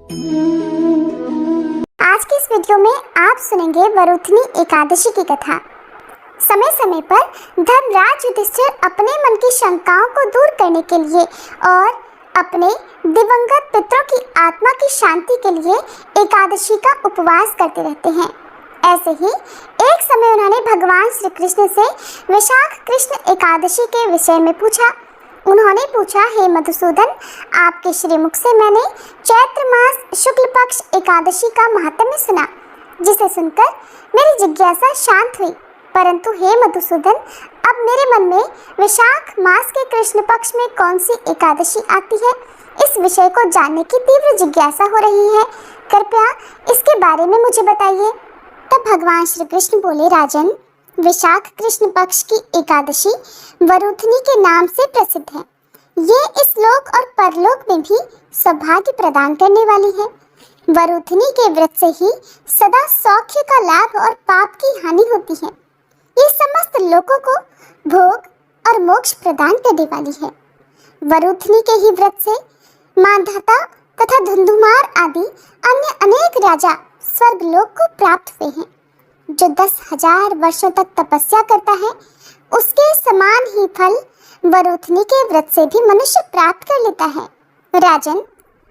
आज की इस वीडियो में आप सुनेंगे वरुथनी एकादशी की कथा। समय समय पर धर्मराज युधिष्ठिर अपने मन की शंकाओं को दूर करने के लिए और अपने दिवंगत पितरों की आत्मा की शांति के लिए एकादशी का उपवास करते रहते हैं। ऐसे ही एक समय उन्होंने भगवान श्री कृष्ण से वैशाख कृष्ण एकादशी के विषय में पूछा। उन्होंने पूछा, हे मधुसूदन, आपके श्रीमुख से मैंने चैत्र मास शुक्ल पक्ष एकादशी का महात्म्य सुना, जिसे सुनकर मेरी जिज्ञासा शांत हुई। परंतु हे मधुसूदन, अब मेरे मन में वैशाख मास के कृष्ण पक्ष में कौन सी एकादशी आती है, इस विषय को जानने की तीव्र जिज्ञासा हो रही है। कृपया इसके बारे में मुझे बताइए। तब भगवान श्री कृष्ण बोले, राजन, वैशाख कृष्ण पक्ष की एकादशी वरुथनी के नाम से प्रसिद्ध है। ये इस लोक और परलोक में भी सौभाग्य प्रदान करने वाली है। वरुथनी के व्रत से ही सदा सौख्य का लाभ और पाप की हानि होती है। ये समस्त लोकों को भोग और मोक्ष प्रदान करने वाली है। वरुथनी के ही व्रत से मांधाता तथा धुंधुमार आदि अन्य अनेक राजा स्वर्गलोक को प्राप्त हुए हैं। जो 10,000 वर्षों तक तपस्या करता है, उसके समान ही फल वरुथनी के व्रत से भी मनुष्य प्राप्त कर लेता है। राजन,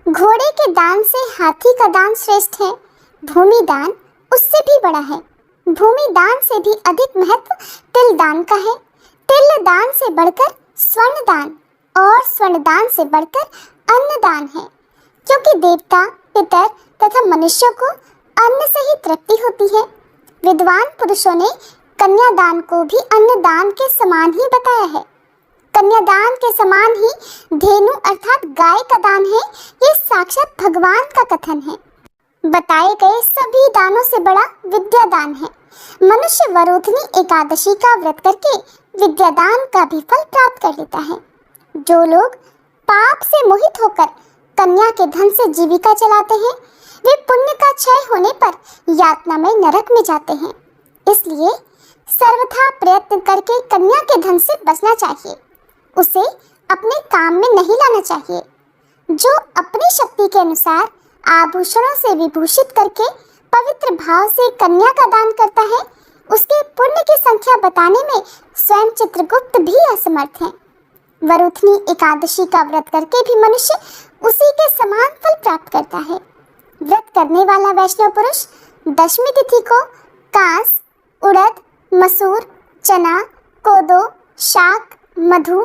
घोड़े के दान से हाथी का दान श्रेष्ठ है। भूमि दान उससे भी बड़ा है। भूमि दान से भी अधिक महत्व तिल दान का है। तिल दान से बढ़कर स्वर्ण दान और स्वर्ण दान से बढ़कर अन्न दान है, क्योंकि देवता, पितर तथा मनुष्यों को अन्न से ही तृप्ति होती है। विद्वान पुरुषों ने कन्यादान को भी अन्नदान के समान ही बताया है। कन्यादान के समान ही धेनु अर्थात गाय का दान है। ये साक्षात भगवान का कथन है। बताए गए सभी दानों से बड़ा विद्या दान है। मनुष्य वरुथनी एकादशी का व्रत करके विद्यादान का भी फल प्राप्त कर लेता है। जो लोग पाप से मोहित होकर कन्या के धन से जीविका चलाते हैं, वे पुण्य का क्षय होने पर यातनामय नरक में जाते हैं। इसलिए सर्वथा प्रयत्न करके कन्या के धन से बचना चाहिए। उसे अपने काम में नहीं लाना चाहिए। जो अपनी शक्ति के अनुसार आभूषणों से विभूषित करके पवित्र भाव से कन्या का दान करता है, उसके पुण्य की संख्या बताने में स्वयं चित्रगुप्त भी असमर्थ हैं। वरुथनी एकादशी का व्रत करके भी मनुष्य उसी के समान फल प्राप्त करता है। व्रत करने वाला वैष्णव पुरुष दशमी तिथि को कांस, उड़द, मसूर, चना, कोदो, शाक, मधु,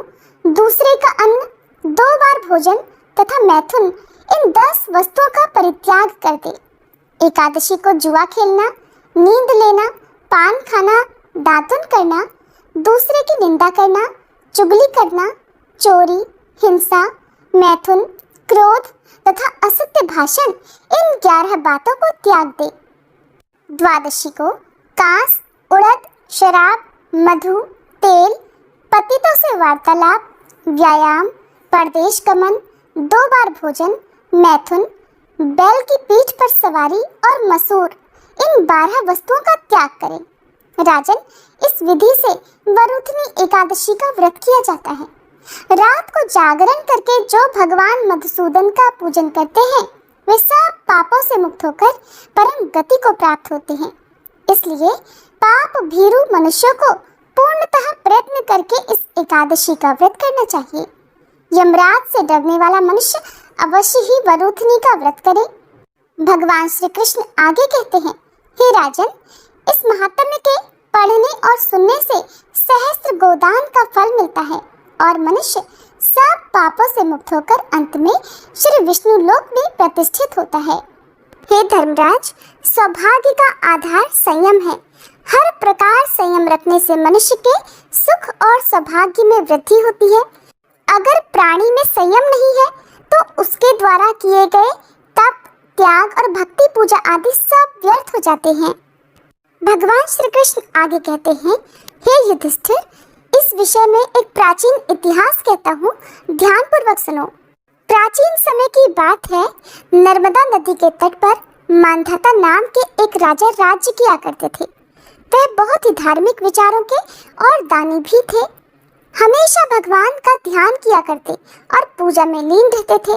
दूसरे का अन्न, 2 बार भोजन तथा मैथुन, इन 10 वस्तुओं का परित्याग कर दे। एकादशी को जुआ खेलना, नींद लेना, पान खाना, दातुन करना, दूसरे की निंदा करना, चुगली करना, चोरी, हिंसा, मैथुन, क्रोध तथा असत्य भाषण, इन 11 बातों को त्याग दे। द्वादशी को कांस, उड़द, शराब, मधु, तेल, पतितों से वार्तालाप, व्यायाम, परदेश गमन, 2 बार भोजन, मैथुन, बैल की पीठ पर सवारी और मसूर, इन 12 वस्तुओं का त्याग करें। राजन, इस विधि से वरुथनी एकादशी का व्रत किया जाता है। रात को जागरण करके जो भगवान मधुसूदन का पूजन करते हैं, वे सब पापों से मुक्त होकर परम गति को प्राप्त होते हैं। इसलिए पाप भीरु मनुष्यों को पूर्णतः प्रयत्न करके इस एकादशी का व्रत करना चाहिए। यमराज से डरने वाला मनुष्य अवश्य ही वरुथनी का व्रत करे। भगवान श्री कृष्ण आगे कहते हैं, हे राजन, इस महात्म्य के पढ़ने और सुनने से सहस्त्र गोदान का फल मिलता है और मनुष्य सब पापों से मुक्त होकर अंत में श्री विष्णु लोक में प्रतिष्ठित होता है। हे धर्मराज, सौभाग्य का आधार संयम है। हर प्रकार संयम रखने से मनुष्य के सुख और सौभाग्य में वृद्धि होती है। अगर प्राणी में संयम नहीं है तो उसके द्वारा किए गए तप, त्याग और भक्ति पूजा आदि सब व्यर्थ हो जाते हैं। भगवान श्री कृष्ण आगे कहते हैं, हे युधिष्ठिर, इस विषय में एक प्राचीन इतिहास कहता हूँ, ध्यान पूर्वक सुनो। प्राचीन समय की बात है। नर्मदा नदी के तट पर मांधाता नाम के एक राजा राज्य किया करते थे। वह बहुत ही धार्मिक विचारों के और दानी भी थे। हमेशा भगवान का ध्यान किया करते और पूजा में लीन रहते थे।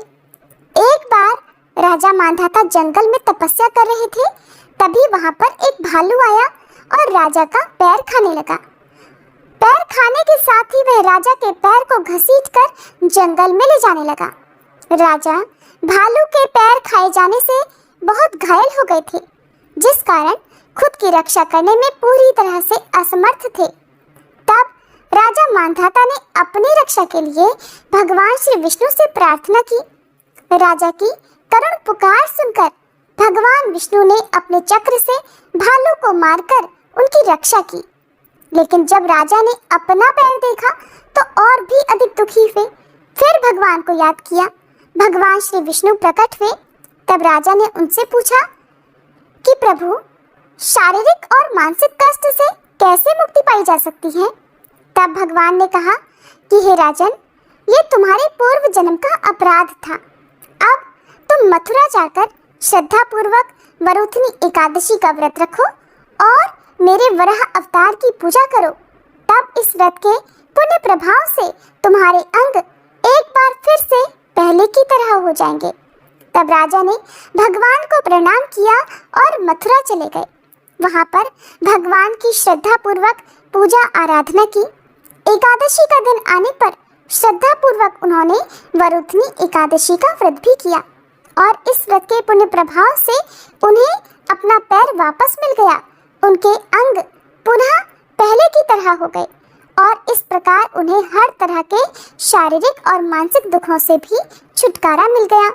एक बार राजा मांधाता जंगल में तपस्या कर रहे थे, तभी वहां पर एक भालू आया और राजा का पैर खाने लगा। पैर खाने के साथ ही वह राजा के पैर को घसीटकर जंगल में ले जाने लगा। राजा भालू के पैर खाए जाने से बहुत घायल हो गए थे, जिस कारण खुद की रक्षा करने में पूरी तरह से असमर्थ थे। तब राजा मांधाता ने अपनी रक्षा के लिए भगवान श्री विष्णु से प्रार्थना की। राजा की करुण पुकार सुनकर भगवान विष्णु ने अपने चक्र से भालू को मारकर उनकी रक्षा की। लेकिन जब राजा ने अपना पैर देखा तो और भी अधिक दुखी हुए। फिर भगवान को याद किया। भगवान श्री विष्णु प्रकट हुए। तब राजा ने उनसे पूछा कि प्रभु, शारीरिक और मानसिक कष्ट से कैसे मुक्ति पाई जा सकती है? तब भगवान ने कहा कि हे राजन, ये तुम्हारे पूर्व जन्म का अपराध था। अब तुम मथुरा जाकर श्रद्धा पूर्वक वरुथनी एकादशी का व्रत रखो और मेरे वराह अवतार की पूजा करो। तब इस व्रत के पुण्य प्रभाव से तुम्हारे अंग एक बार फिर से पहले की तरह हो जाएंगे। तब राजा ने भगवान को प्रणाम किया और मथुरा चले गए। वहां पर भगवान की श्रद्धा पूर्वक पूजा आराधना की। एकादशी का दिन आने पर श्रद्धा पूर्वक उन्होंने वरुथनी एकादशी का व्रत भी किया और इस व्रत के पुण्य प्रभाव से उन्हें अपना पैर वापस मिल गया। उनके अंग पुनः पहले की तरह हो गए और इस प्रकार उन्हें हर तरह के शारीरिक और मानसिक दुखों से भी छुटकारा मिल गया।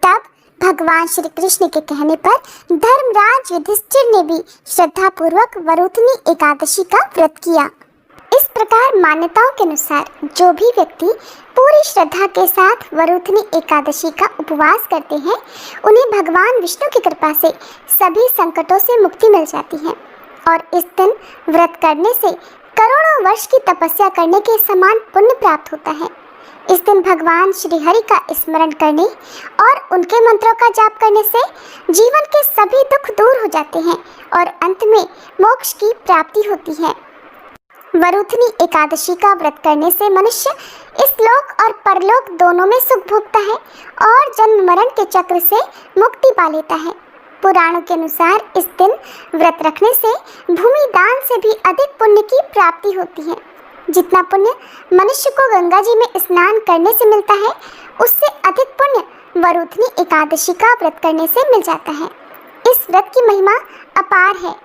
तब भगवान श्री कृष्ण के कहने पर धर्मराज युधिष्ठिर ने भी श्रद्धा पूर्वक वरुथनी एकादशी का व्रत किया। इस प्रकार मान्यताओं के अनुसार जो भी व्यक्ति पूरी श्रद्धा के साथ वरुथनी एकादशी का उपवास करते हैं, उन्हें भगवान विष्णु की कृपा से सभी संकटों से मुक्ति मिल जाती है और इस दिन व्रत करने से करोड़ों वर्ष की तपस्या करने के समान पुण्य प्राप्त होता है। इस दिन भगवान श्री हरि का स्मरण करने और उनके मंत्रों का जाप करने से जीवन के सभी दुख दूर हो जाते हैं और अंत में मोक्ष की प्राप्ति होती है। वरुथनी एकादशी का व्रत करने से मनुष्य इस लोक और परलोक दोनों में सुख भोगता है और जन्म मरण के चक्र से मुक्ति पा लेता है। पुराणों के अनुसार इस दिन व्रत रखने से भूमि दान से भी अधिक पुण्य की प्राप्ति होती है। जितना पुण्य मनुष्य को गंगा जी में स्नान करने से मिलता है, उससे अधिक पुण्य वरुथनी एकादशी का व्रत करने से मिल जाता है। इस व्रत की महिमा अपार है।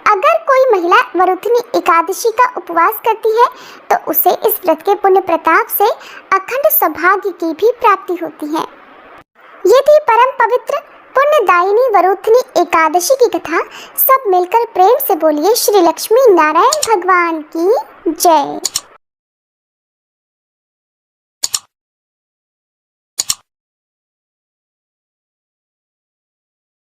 अगर कोई महिला वरुथनी एकादशी का उपवास करती है तो उसे इस व्रत के पुण्य प्रताप से अखंड सौभाग्य की भी प्राप्ति होती है। ये थी परम पवित्र पुण्यदायिनी वरुथनी एकादशी की कथा। सब मिलकर प्रेम से बोलिए श्री लक्ष्मी नारायण भगवान की जय।